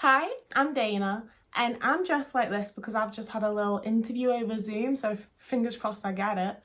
Hi, I'm Dana, and I'm dressed like this because I've just had a little interview over Zoom, so fingers crossed I get it.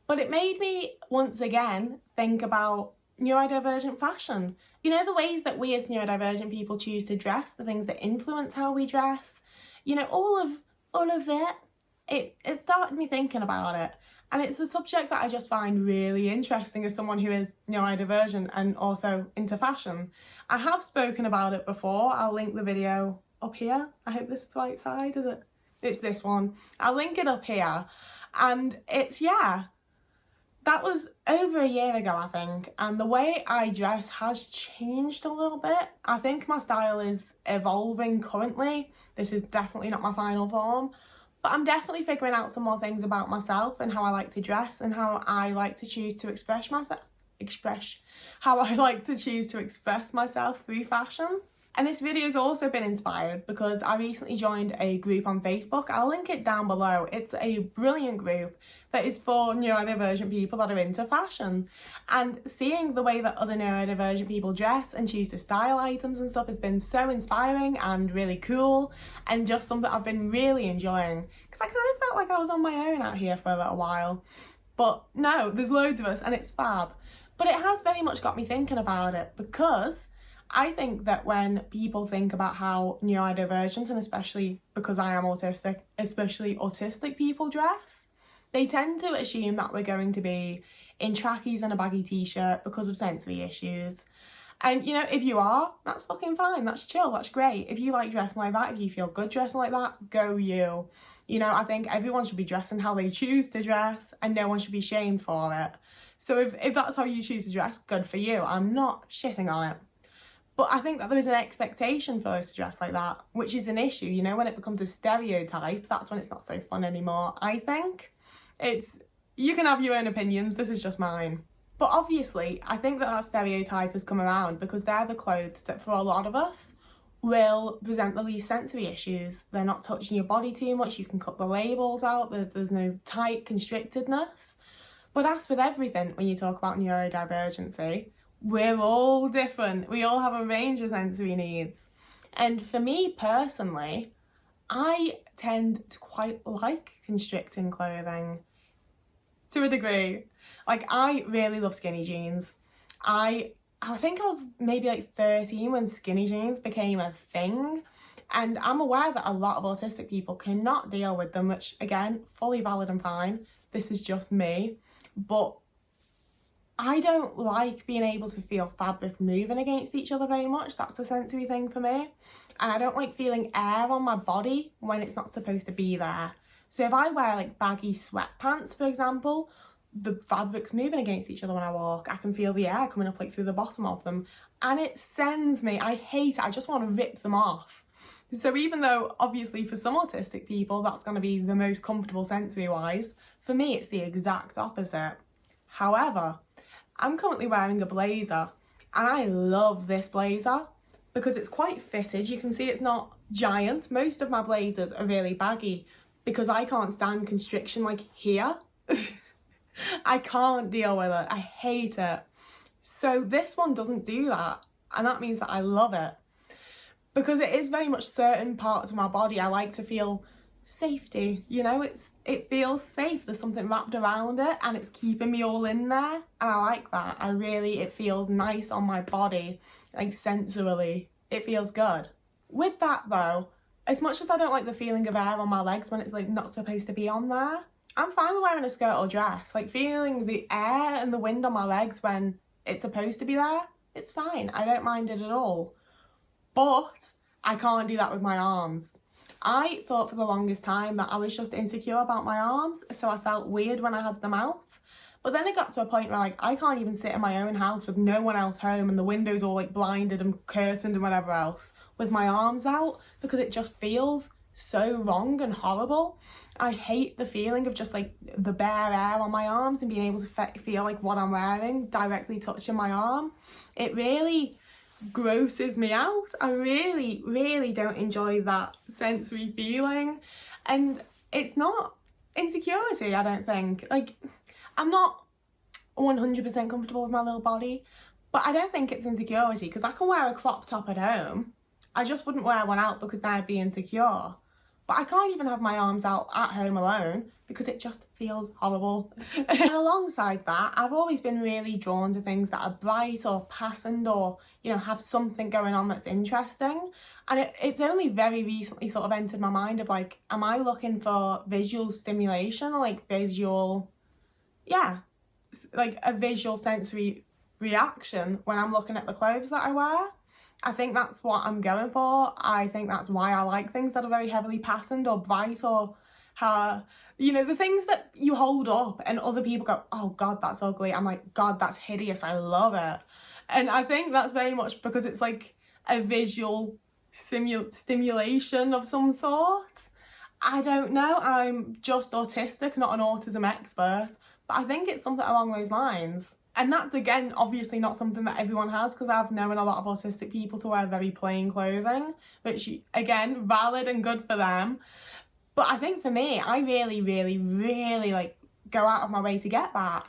But it made me, once again, think about neurodivergent fashion. You know, the ways that we as neurodivergent people choose to dress, the things that influence how we dress, you know, all of it started me thinking about it. And it's a subject that I just find really interesting as someone who is neurodivergent and also into fashion. I have spoken about it before. I'll link the video up here. I hope this is the right side, is it? It's this one. I'll link it up here. And that was over a year ago, I think. And the way I dress has changed a little bit. I think my style is evolving currently. This is definitely not my final form. But I'm definitely figuring out some more things about myself and how I like to dress and how I like to choose to express myself through fashion. And this video has also been inspired because I recently joined a group on Facebook. I'll link it down below. It's a brilliant group that is for neurodivergent people that are into fashion. And seeing the way that other neurodivergent people dress and choose to style items and stuff has been so inspiring and really cool, and just something I've been really enjoying. Because I kind of felt like I was on my own out here for a little while. But no, there's loads of us and it's fab. But it has very much got me thinking about it, because I think that when people think about how neurodivergent, and especially because I am autistic, especially autistic people dress, they tend to assume that we're going to be in trackies and a baggy t-shirt because of sensory issues. And, you know, if you are, that's fucking fine. That's chill. That's great. If you like dressing like that, if you feel good dressing like that, go you. You know, I think everyone should be dressing how they choose to dress and no one should be shamed for it. So if that's how you choose to dress, good for you. I'm not shitting on it. But I think that there is an expectation for us to dress like that, which is an issue. You know, when it becomes a stereotype, that's when it's not so fun anymore, I think. You can have your own opinions, this is just mine. But obviously, I think that stereotype has come around because they're the clothes that for a lot of us will present the least sensory issues. They're not touching your body too much, you can cut the labels out, there's no tight constrictedness. But as with everything, when you talk about neurodivergency, we're all different. We all have a range of sensory needs. And for me personally, I tend to quite like constricting clothing to a degree. Like, I really love skinny jeans. I think I was maybe like 13 when skinny jeans became a thing. And I'm aware that a lot of autistic people cannot deal with them, which again, fully valid and fine. This is just me. But I don't like being able to feel fabric moving against each other very much. That's a sensory thing for me. And I don't like feeling air on my body when it's not supposed to be there. So if I wear like baggy sweatpants, for example, the fabric's moving against each other when I walk. I can feel the air coming up like through the bottom of them. And it sends me, I hate it. I just want to rip them off. So even though obviously for some autistic people that's going to be the most comfortable sensory wise, for me it's the exact opposite. However, I'm currently wearing a blazer and I love this blazer because it's quite fitted. You can see it's not giant. Most of my blazers are really baggy because I can't stand constriction like here. I can't deal with it. I hate it. So this one doesn't do that, and that means that I love it because it is very much certain parts of my body I like to feel safety, you know, it feels safe. There's something wrapped around it and it's keeping me all in there, and I like that. It feels nice on my body, like sensorily, it feels good. With that though, as much as I don't like the feeling of air on my legs when it's like not supposed to be on there, I'm fine with wearing a skirt or dress. Like feeling the air and the wind on my legs when it's supposed to be there, it's fine. I don't mind it at all. But I can't do that with my arms. I thought for the longest time that I was just insecure about my arms, so I felt weird when I had them out. But then it got to a point where like I can't even sit in my own house with no one else home and the windows all like blinded and curtained and whatever else with my arms out because it just feels so wrong and horrible. I hate the feeling of just like the bare air on my arms and being able to feel like what I'm wearing directly touching my arm. It really grosses me out. I really don't enjoy that sensory feeling, and it's not insecurity, I don't think. Like, I'm not 100% comfortable with my little body, but I don't think it's insecurity because I can wear a crop top at home I just wouldn't wear one out because then I'd be insecure. But I can't even have my arms out at home alone because it just feels horrible. And alongside that, I've always been really drawn to things that are bright or patterned or, you know, have something going on that's interesting. And it's only very recently sort of entered my mind of like, am I looking for visual stimulation or like visual, yeah, like a visual sensory reaction when I'm looking at the clothes that I wear? I think that's what I'm going for. I think that's why I like things that are very heavily patterned or bright or, you know, the things that you hold up and other people go, oh God, that's ugly. I'm like, God, that's hideous. I love it. And I think that's very much because it's like a visual stimulation of some sort. I don't know. I'm just autistic, not an autism expert, but I think it's something along those lines. And that's, again, obviously not something that everyone has, because I've known a lot of autistic people to wear very plain clothing, which, again, valid and good for them. But I think for me, I really, really, really, like, go out of my way to get that.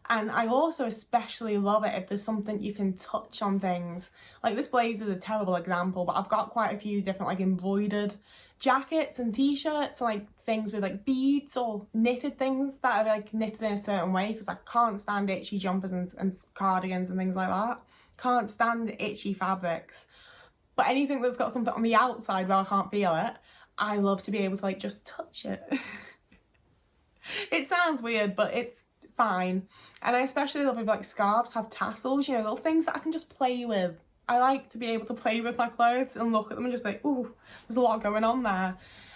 And I also especially love it if there's something you can touch on things. Like, this blazer is a terrible example, but I've got quite a few different, like, embroidered jackets and t-shirts and like things with like beads or knitted things that are like knitted in a certain way, because I can't stand itchy jumpers and cardigans and things like that. Can't stand itchy fabrics. But anything that's got something on the outside where I can't feel it, I love to be able to like just touch it. It sounds weird, but it's fine. And I especially love if like scarves have tassels, you know, little things that I can just play with. I like to be able to play with my clothes and look at them and just be like, ooh, there's a lot going on there.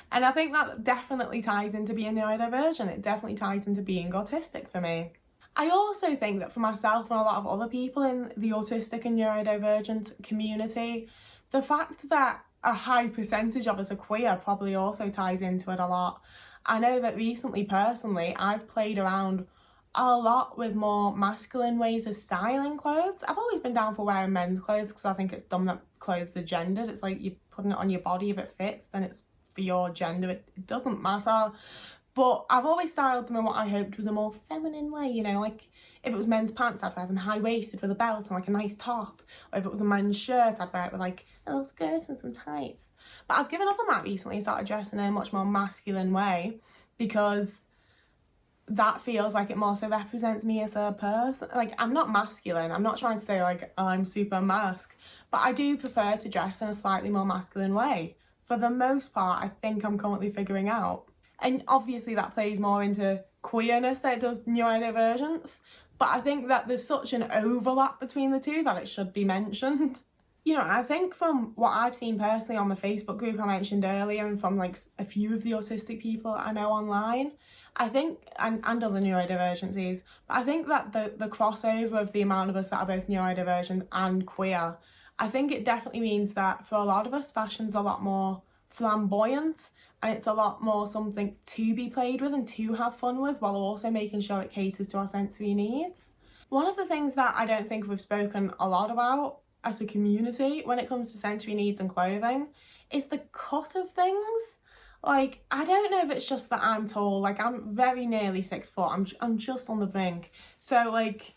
And I think that definitely ties into being neurodivergent. It definitely ties into being autistic for me. I also think that for myself and a lot of other people in the autistic and neurodivergent community, the fact that a high percentage of us are queer probably also ties into it a lot. I know that recently, personally, I've played around a lot with more masculine ways of styling clothes. I've always been down for wearing men's clothes because I think it's dumb that clothes are gendered. It's like you're putting it on your body. If it fits, then it's for your gender. It doesn't matter. But I've always styled them in what I hoped was a more feminine way, you know, like if it was men's pants, I'd wear them high-waisted with a belt and like a nice top. Or if it was a man's shirt, I'd wear it with like a little skirt and some tights. But I've given up on that recently and started dressing in a much more masculine way because that feels like it more so represents me as a person. Like, I'm not masculine. I'm not trying to say like I'm super masc, but I do prefer to dress in a slightly more masculine way. For the most part, I think I'm currently figuring out. And obviously that plays more into queerness than it does neurodivergence. But I think that there's such an overlap between the two that it should be mentioned. You know, I think from what I've seen personally on the Facebook group I mentioned earlier and from like a few of the autistic people I know online, I think, and other neurodivergencies, but I think that the crossover of the amount of us that are both neurodivergent and queer, I think it definitely means that for a lot of us, fashion's a lot more flamboyant and it's a lot more something to be played with and to have fun with while also making sure it caters to our sensory needs. One of the things that I don't think we've spoken a lot about as a community when it comes to sensory needs and clothing is the cut of things. Like, I don't know if it's just that I'm tall, like I'm very nearly 6 foot, I'm just on the brink. So like,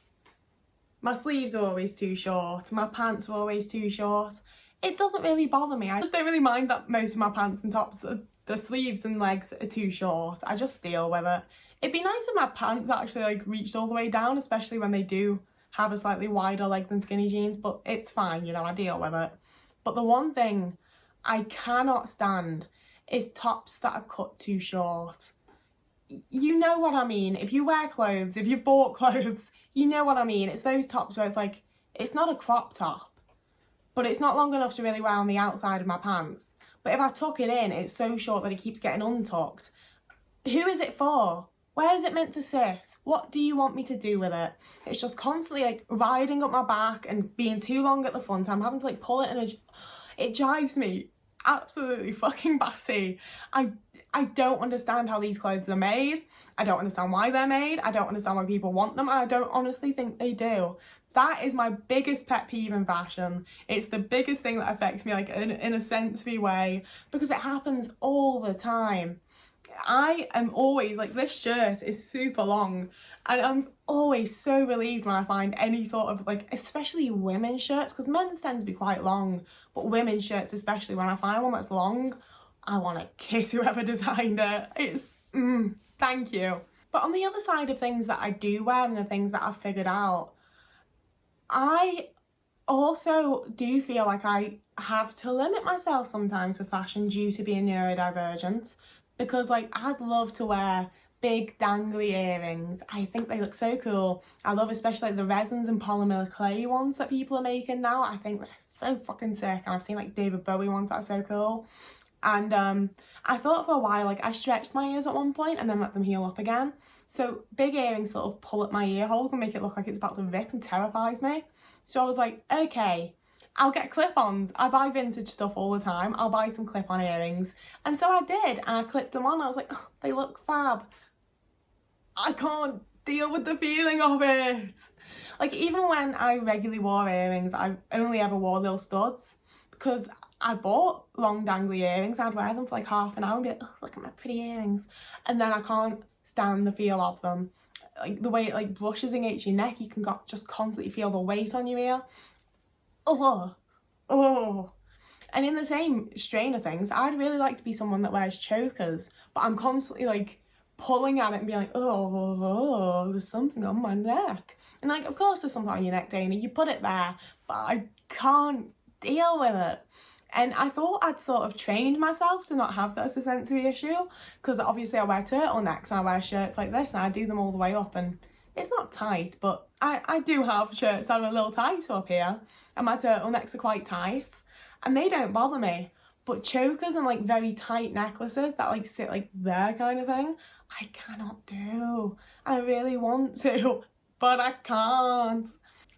my sleeves are always too short, my pants are always too short. It doesn't really bother me. I just don't really mind that most of my pants and tops, the sleeves and legs are too short. I just deal with it. It'd be nice if my pants actually like reached all the way down, especially when they do have a slightly wider leg than skinny jeans, but it's fine, you know, I deal with it. But the one thing I cannot stand is tops that are cut too short. You know what I mean. If you wear clothes, if you've bought clothes, you know what I mean. It's those tops where it's like, it's not a crop top, but it's not long enough to really wear on the outside of my pants. But if I tuck it in, it's so short that it keeps getting untucked. Who is it for? Where is it meant to sit? What do you want me to do with it? It's just constantly like riding up my back and being too long at the front. I'm having to like pull it and it jives me absolutely fucking batty. I don't understand how these clothes are made. I don't understand why they're made. I don't understand why people want them. And I don't honestly think they do. That is my biggest pet peeve in fashion. It's the biggest thing that affects me like in a sensory way because it happens all the time. I am always like, this shirt is super long, and I'm always so relieved when I find any sort of like, especially women's shirts, because men's tend to be quite long, but women's shirts, especially when I find one that's long, I want to kiss whoever designed it. It's thank you. But on the other side of things that I do wear and the things that I've figured out, I also do feel like I have to limit myself sometimes with fashion due to being neurodivergent, because like I'd love to wear big dangly earrings. I think they look so cool. I love especially like the resins and polymer clay ones that people are making now. I think they're so fucking sick, and I've seen like David Bowie ones that are so cool. And I thought for a while, like I stretched my ears at one point and then let them heal up again. So big earrings sort of pull at my ear holes and make it look like it's about to rip and terrifies me. So I was like, okay, I'll get clip-ons. I buy vintage stuff all the time. I'll buy some clip-on earrings. And so I did, and I clipped them on. I was like, oh, they look fab. I can't deal with the feeling of it. Like, even when I regularly wore earrings, I only ever wore little studs, because I bought long dangly earrings. I'd wear them for like half an hour and be like, oh, look at my pretty earrings. And then I can't stand the feel of them. Like the way it like brushes against your neck, you can just constantly feel the weight on your ear. Oh. And in the same strain of things, I'd really like to be someone that wears chokers, but I'm constantly like pulling at it and being like, oh, there's something on my neck. And like, of course there's something on your neck, Dana. You put it there, but I can't deal with it. And I thought I'd sort of trained myself to not have that as a sensory issue, because obviously I wear turtlenecks and I wear shirts like this and I do them all the way up, and it's not tight, but I do have shirts that are a little tight up here, and my turtlenecks are quite tight and they don't bother me. But chokers and like very tight necklaces that like sit like there kind of thing, I cannot do. I really want to, but I can't.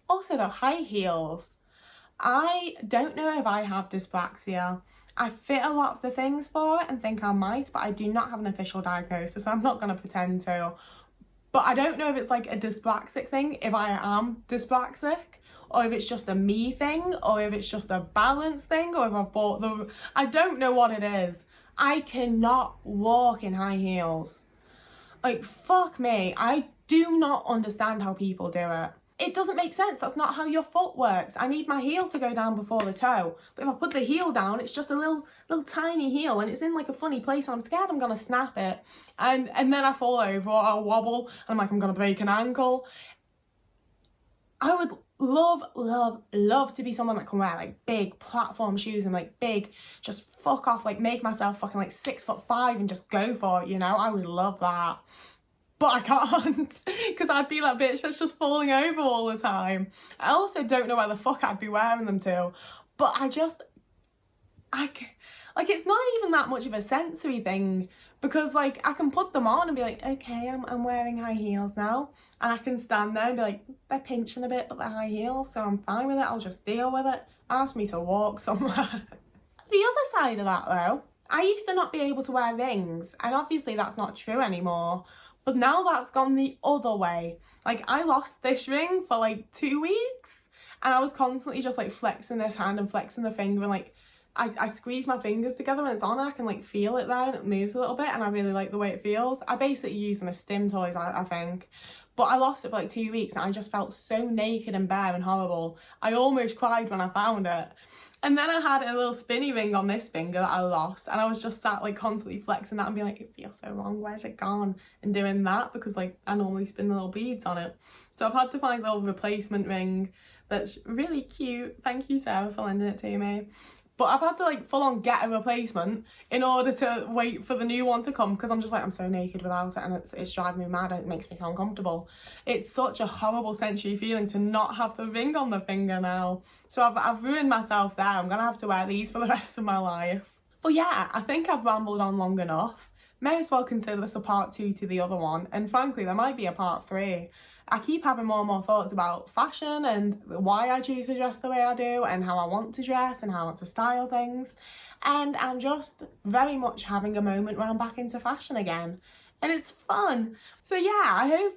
Also though, high heels. I don't know if I have dyspraxia. I fit a lot of the things for it and think I might, but I do not have an official diagnosis. I'm not going to pretend to. But I don't know if it's like a dyspraxic thing, if I am dyspraxic, or if it's just a me thing, or if it's just a balance thing, or if I've bought the... I don't know what it is. I cannot walk in high heels. Like, fuck me. I do not understand how people do it. It doesn't make sense. That's not how your foot works. I need my heel to go down before the toe. But if I put the heel down, it's just a little tiny heel, and it's in like a funny place, and I'm scared I'm gonna snap it. And then I fall over, or I'll wobble, and I'm like, I'm gonna break an ankle. I would love to be someone that can wear like big platform shoes and like big, just fuck off, like make myself fucking like 6'5" and just go for it, you know? I would love that. But I can't, because I'd be that bitch that's just falling over all the time. I also don't know where the fuck I'd be wearing them to, but like, it's not even that much of a sensory thing, because like I can put them on and be like, okay, I'm wearing high heels now, and I can stand there and be like, they're pinching a bit, but they're high heels, so I'm fine with it. I'll just deal with it. Ask me to walk somewhere. The other side of that though, I used to not be able to wear rings, and obviously that's not true anymore. But now that's gone the other way. Like, I lost this ring for like 2 weeks, and I was constantly just like flexing this hand and flexing the finger, and like I squeeze my fingers together when it's on, and I can like feel it there, and it moves a little bit, and I really like the way it feels. I basically use them as stim toys, I think. But I lost it for like 2 weeks, and I just felt so naked and bare and horrible. I almost cried when I found it. And then I had a little spinny ring on this finger that I lost, and I was just sat like constantly flexing that and being like, it feels so wrong, where's it gone? And doing that, because like I normally spin the little beads on it. So I've had to find a little replacement ring that's really cute. Thank you, Sarah, for lending it to me. But I've had to like full on get a replacement in order to wait for the new one to come, because I'm just like, I'm so naked without it, and it's driving me mad, and it makes me so uncomfortable. It's such a horrible sensory feeling to not have the ring on the finger now. So I've ruined myself there. I'm gonna have to wear these for the rest of my life. But yeah, I think I've rambled on long enough. May as well consider this a part 2 to the other one, and frankly there might be a part 3. I keep having more and more thoughts about fashion and why I choose to dress the way I do, and how I want to dress and how I want to style things. And I'm just very much having a moment where I'm back into fashion again. And it's fun. So yeah, I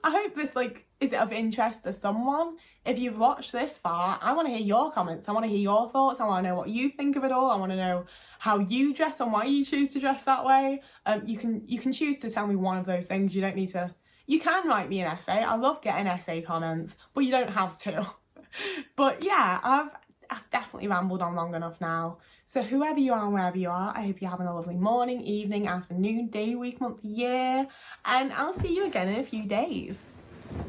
hope this like is of interest to someone. if you've watched this far, I want to hear your comments. I want to hear your thoughts. I want to know what you think of it all. I want to know how you dress and why you choose to dress that way. You can choose to tell me one of those things. You don't need to. You can write me an essay. I love getting essay comments, but you don't have to. But yeah, I've definitely rambled on long enough now. So whoever you are and wherever you are, I hope you're having a lovely morning, evening, afternoon, day, week, month, year, and I'll see you again in a few days.